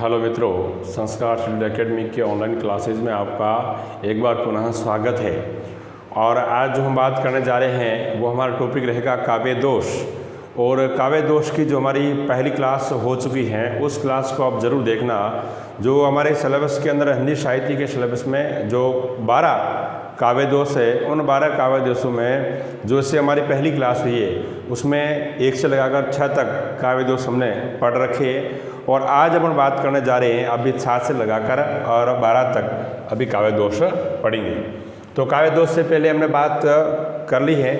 Hello मित्रों, संस्कार shield academy के ऑनलाइन क्लासेस में आपका एक बार पुनः स्वागत है। और आज जो हम बात करने जा रहे हैं वो हमारा टॉपिक रहेगा काव्य दोष। और काव्य दोष की जो हमारी पहली क्लास हो चुकी है उस क्लास को आप ज़रूर देखना। जो हमारे सिलेबस के अंदर हिंदी साहित्य के सिलेबस में जो 12 काव्य दोष है, उन 12 काव्य दोषों में जो इससे हमारी पहली क्लास हुई है उसमें 1 से लगाकर 6 तक काव्य दोष हमने पढ़ रखे। और आज अपन बात करने जा रहे हैं अभी 7 से लगाकर और 12 तक अभी काव्य दोष पढ़ेंगे। तो काव्य दोष से पहले हमने बात कर ली है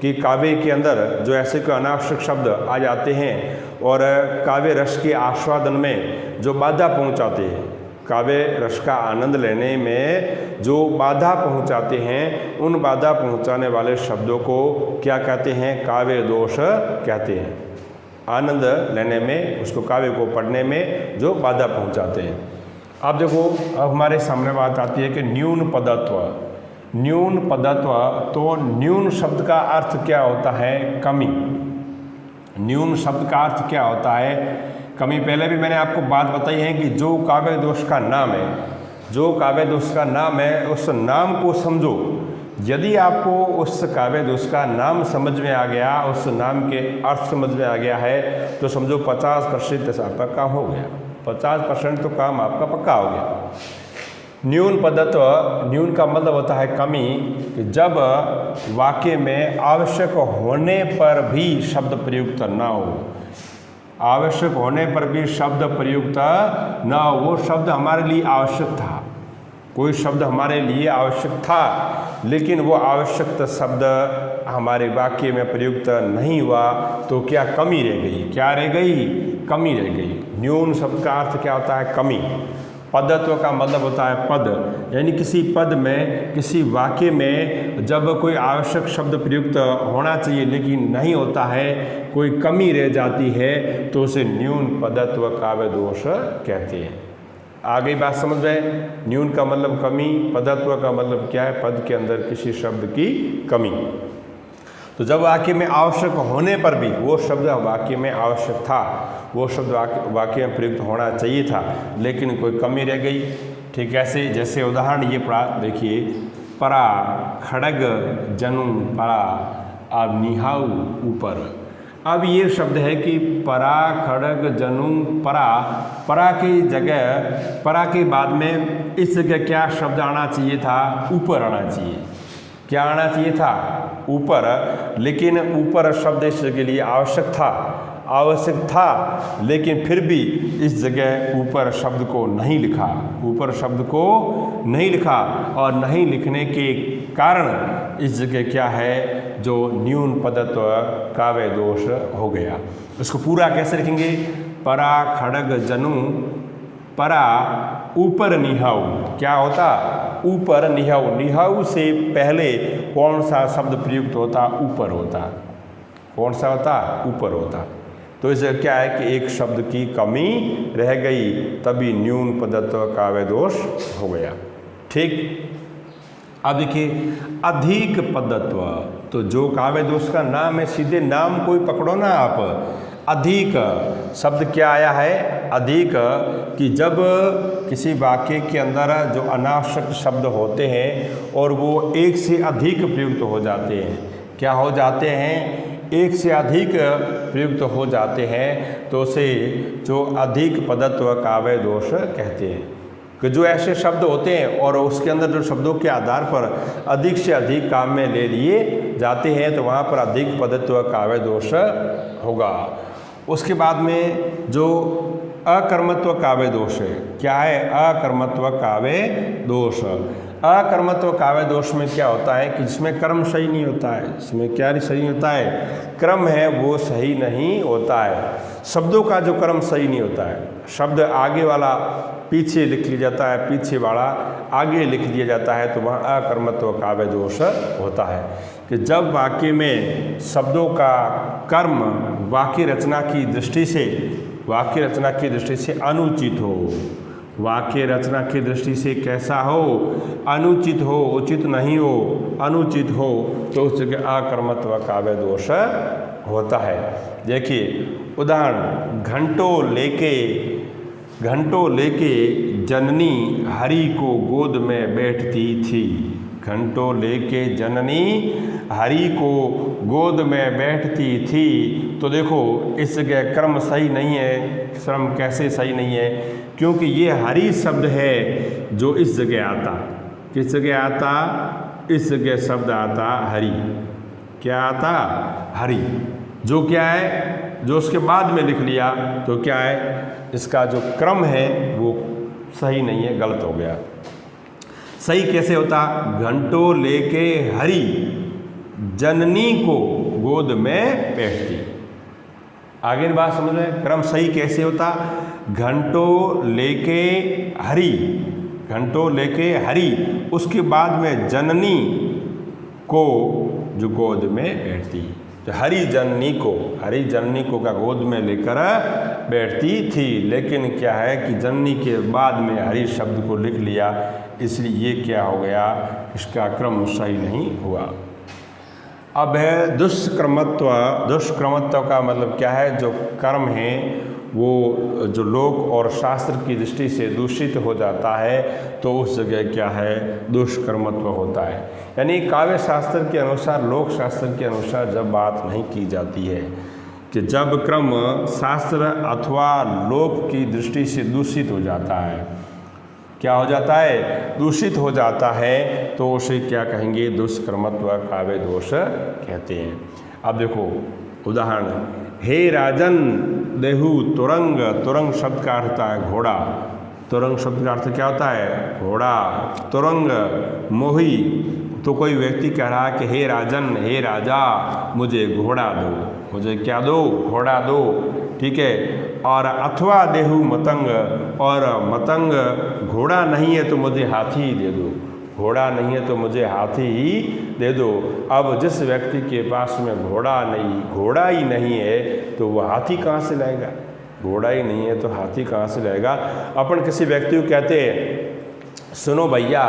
कि काव्य के अंदर जो ऐसे कोई अनावश्यक शब्द आ जाते हैं और काव्य रस के आस्वादन में जो बाधा पहुंचाते हैं, काव्य रस का आनंद लेने में जो बाधा पहुंचाते हैं, उन बाधा पहुंचाने वाले शब्दों को क्या कहते हैं? काव्य दोष कहते हैं। आनंद लेने में, उसको काव्य को पढ़ने में जो बाधा पहुंचाते हैं। अब देखो, अब हमारे सामने बात आती है कि न्यून पदत्व। न्यून पदत्व, तो न्यून शब्द का अर्थ क्या होता है? कमी। न्यून शब्द का अर्थ क्या होता है? कमी। पहले भी मैंने आपको बात बताई है कि जो काव्य दोष का नाम है, जो काव्य दोष का नाम है, उस नाम को समझो। यदि आपको उस काव्य दोष का नाम समझ में आ गया, उस नाम के अर्थ समझ में आ गया है, तो समझो 50% आपका काम हो गया। 50% तो काम आपका पक्का हो गया। न्यून पदत्व, न्यून का मतलब होता है कमी, कि जब वाक्य में आवश्यक होने पर भी शब्द प्रयुक्त ना हो। आवश्यक होने पर भी शब्द प्रयुक्त ना हो। वो शब्द हमारे लिए आवश्यक था, कोई शब्द हमारे लिए आवश्यक था, लेकिन वो आवश्यक शब्द हमारे वाक्य में प्रयुक्त नहीं हुआ, तो क्या कमी रह गई? क्या रह गई? कमी रह गई। न्यून शब्द का अर्थ क्या होता है? कमी। पदत्व का मतलब होता है पद, यानी किसी पद में, किसी वाक्य में जब कोई आवश्यक शब्द प्रयुक्त होना चाहिए लेकिन नहीं होता है, कोई कमी रह जाती है, तो उसे न्यून पदत्व काव्य दोष कहते हैं। आगे बात समझ में? न्यून का मतलब कमी, पदत्व का मतलब क्या है? पद के अंदर किसी शब्द की कमी। तो जब वाक्य में आवश्यक होने पर भी वो शब्द वाक्य में आवश्यक था, वो शब्द वाक्य में प्रयुक्त होना चाहिए था, लेकिन कोई कमी रह गई। ठीक ऐसे जैसे उदाहरण ये पढ़ा, देखिए, परा खड़ग जनु परा अब निहाऊ ऊपर। अब ये शब्द है कि परा खड़ग जनु परा, परा की जगह, परा के बाद में इस जगह क्या शब्द आना चाहिए था? ऊपर आना चाहिए। क्या आना चाहिए था? ऊपर। लेकिन ऊपर शब्द इस जगह लिए आवश्यक था, लेकिन फिर भी इस जगह ऊपर शब्द को नहीं लिखा। ऊपर शब्द को नहीं लिखा, और नहीं लिखने के कारण इस जगह क्या है? जो न्यून पदत्व काव्य दोष हो गया। इसको पूरा कैसे लिखेंगे? परा खड़ग जनु परा ऊपर निहाऊ। क्या होता? ऊपर निहाऊ। निहाऊ से पहले कौन सा शब्द प्रयुक्त होता? ऊपर होता। कौन सा होता? ऊपर होता। तो इससे क्या है कि एक शब्द की कमी रह गई, तभी न्यून पदत्व काव्य दोष हो गया। ठीक। अब देखिए, अधिक पदत्व, तो जो काव्य दोष का नाम है, सीधे नाम कोई पकड़ो ना आप। अधिक शब्द क्या आया है? अधिक, कि जब किसी वाक्य के अंदर जो अनावश्यक शब्द होते हैं और वो एक से अधिक प्रयुक्त हो जाते हैं। क्या हो जाते हैं? एक से अधिक प्रयुक्त हो जाते हैं, तो उसे जो अधिक पदत्व काव्य दोष कहते हैं। कि जो ऐसे शब्द होते हैं और उसके अंदर जो शब्दों के आधार पर अधिक से अधिक काम में ले लिए जाते हैं, तो वहाँ पर अधिक पदत्व काव्य दोष होगा। उसके बाद में जो अकर्मत्व काव्य दोष है, क्या है? अकर्मत्व काव्य दोष। अकर्मत्व काव्य दोष में क्या होता है कि जिसमें कर्म सही नहीं होता है। इसमें क्या सही होता है? क्रम है वो सही नहीं होता है। शब्दों का जो क्रम सही नहीं होता है, शब्द आगे वाला पीछे लिख लिया जाता है, पीछे वाला आगे लिख दिया जाता है, तो वहाँ अकर्मत्व काव्य दोष होता है। कि जब वाक्य में शब्दों का कर्म वाक्य रचना की दृष्टि से, वाक्य रचना की दृष्टि से अनुचित हो, वाक्य रचना की दृष्टि से कैसा हो? अनुचित हो, उचित नहीं हो, अनुचित हो, तो उस जगह अकर्मत्व काव्य दोष होता है। देखिए उदाहरण, घंटों लेके घंटों लेके जननी हरि को गोद में बैठती थी। घंटों लेके जननी हरि को गोद में बैठती थी। तो देखो इस जगह क्रम सही नहीं है। क्रम कैसे सही नहीं है? क्योंकि ये हरि शब्द है जो इस जगह आता। किस जगह आता? इस जगह शब्द आता हरि। क्या आता? हरि। जो क्या है, जो उसके बाद में लिख लिया तो क्या है, इसका जो क्रम है वो सही नहीं है, गलत हो गया। सही कैसे होता? घंटों लेके हरि जननी को गोद में बैठती। आगे बात समझ में, क्रम सही कैसे होता? घंटों लेके हरि, घंटों लेके हरि, उसके बाद में जननी को जो गोद में बैठती। तो हरि जननी को, हरि जननी को का गोद में लेकर बैठती थी। लेकिन क्या है कि जननी के बाद में हरि शब्द को लिख लिया, इसलिए ये क्या हो गया, इसका क्रम सही नहीं हुआ। अब है दुष्क्रमत्व। दुष्क्रमत्व का मतलब क्या है? जो कर्म है वो जो लोक और शास्त्र की दृष्टि से दूषित हो जाता है तो उस जगह क्या है, दुष्कर्मत्व होता है। यानी काव्य शास्त्र के अनुसार, लोक शास्त्र के अनुसार जब बात नहीं की जाती है कि जब क्रम शास्त्र अथवा लोक की दृष्टि से दूषित हो जाता है, क्या हो जाता है, दूषित हो जाता है, तो उसे क्या कहेंगे, दुष्कर्मत्व काव्य दोष कहते हैं। अब देखो उदाहरण, हे राजन देहु तुरंग। तुरंग शब्द का अर्थ होता है घोड़ा। तुरंग शब्द का अर्थ क्या होता है, घोड़ा। तुरंग मोही। तो कोई व्यक्ति कह रहा है कि हे राजन, हे राजा, मुझे घोड़ा दो, मुझे क्या दो, घोड़ा दो, ठीक है। और अथवा देहु मतंग, और मतंग घोड़ा नहीं है तो मुझे हाथी ही दे दो, घोड़ा नहीं है तो मुझे हाथी ही दे दो। अब जिस व्यक्ति के पास में घोड़ा ही नहीं है तो वह हाथी कहाँ से लाएगा? घोड़ा ही नहीं है तो हाथी कहाँ से लाएगा? अपन किसी व्यक्ति को कहते हैं सुनो भैया,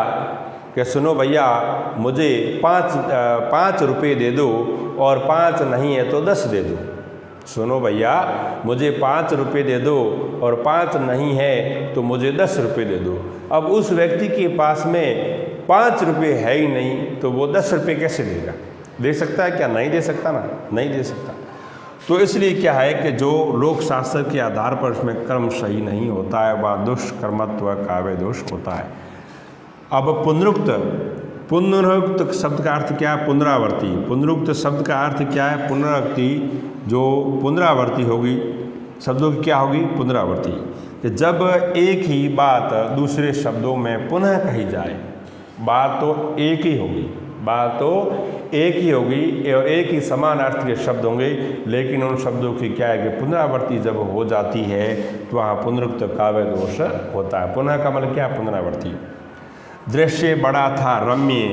कि सुनो भैया मुझे 5 रुपये दे दो, और 5 नहीं है तो 10 दे दो। सुनो भैया मुझे 5 रुपये दे दो, और 5 नहीं है तो मुझे 10 रुपये दे दो। अब उस व्यक्ति के पास में 5 रुपये है ही नहीं तो वो 10 रुपये कैसे देगा? दे सकता है क्या? नहीं दे सकता ना, नहीं दे सकता। तो इसलिए क्या है कि जो लोक शास्त्र के आधार पर उसमें कर्म सही नहीं होता है, वह दुष्कर्मत्व काव्य दोष होता है। अब पुनरुक्त शब्द का अर्थ क्या है? पुनरावर्ती। पुनरुक्त शब्द का अर्थ क्या है? पुनरावर्ती। जो पुनरावर्ती होगी, शब्दों की क्या होगी? पुनरावर्ती। कि जब एक ही बात दूसरे शब्दों में पुनः कही जाए, बात तो एक ही होगी, बात तो एक ही होगी, और एक ही समान अर्थ के शब्द होंगे, लेकिन उन शब्दों की क्या है कि पुनरावर्ती जब हो जाती है तो वहाँ पुनरुक्त काव्य दोष होता है। पुनः का मतलब क्या? पुनरावर्ती। दृश्य बड़ा था रम्य,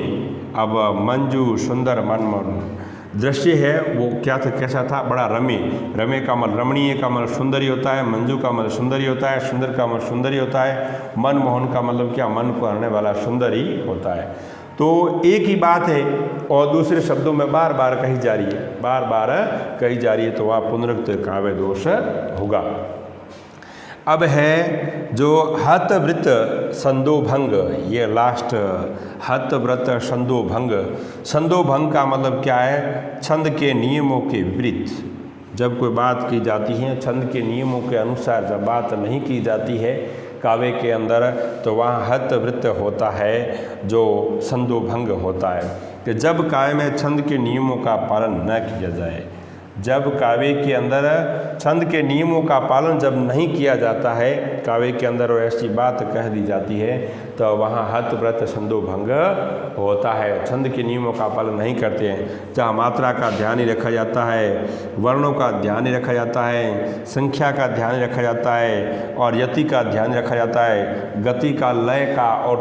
अब मंजू सुंदर मनमोहन। दृश्य है वो क्या था, कैसा था? बड़ा रम्य। रम्य का मतलब रमणीय का मतलब सुंदरी होता है, मंजू का मतलब सुंदरी होता है, सुंदर का मतलब सुंदरी होता है, मनमोहन का मतलब क्या? मन को हरने वाला सुंदरी होता है। तो एक ही बात है और दूसरे शब्दों में बार बार कही जा रही है, बार बार कही जा रही है, तो वह पुनरुक्त काव्य दोष होगा। अब है जो हतव्रत संदोभंग, ये लास्ट, हतव्रत संदोभंग। संदोभंग का मतलब क्या है? छंद के नियमों के विपरीत जब कोई बात की जाती है, छंद के नियमों के अनुसार जब बात नहीं की जाती है काव्य के अंदर, तो वहाँ हतव्रत होता है, जो संदोभंग होता है। कि जब काव्य में छंद के नियमों का पालन न किया जाए, जब काव्य के अंदर छंद के नियमों का पालन जब नहीं किया जाता है, काव्य के अंदर वो ऐसी बात कह दी जाती है, तो वहाँ हतव्रत संदोभंग होता है। छंद के नियमों का पालन नहीं करते हैं, जहाँ मात्रा का ध्यान ही रखा जाता है, वर्णों का ध्यान ही रखा जाता है, संख्या का ध्यान रखा जाता है, और यति का ध्यान रखा जाता है, गति का, लय का और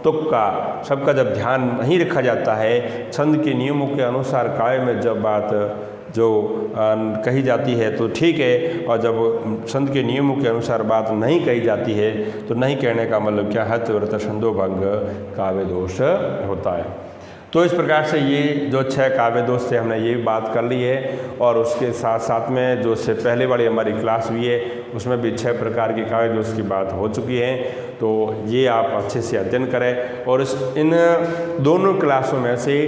तुक का, सबका जब ध्यान नहीं रखा जाता है, छंद के नियमों के अनुसार काव्य में जब बात जो कही जाती है तो ठीक है, और जब छंद के नियमों के अनुसार बात नहीं कही जाती है तो नहीं कहने का मतलब क्या? हतव्रत संदोभंग काव्य दोष होता है। तो इस प्रकार से ये जो 6 काव्य दोष थे हमने ये बात कर ली है, और उसके साथ साथ में जो से पहले वाली हमारी क्लास हुई है उसमें भी 6 प्रकार के काव्य दोष की बात हो चुकी है। तो ये आप अच्छे से अध्ययन करें, और इन दोनों क्लासों में से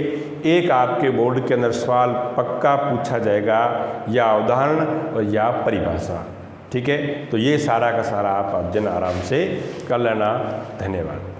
एक आपके बोर्ड के अंदर सवाल पक्का पूछा जाएगा, या उदाहरण और या परिभाषा। ठीक है, तो ये सारा का सारा आप अध्ययन आराम से कर लेना। धन्यवाद।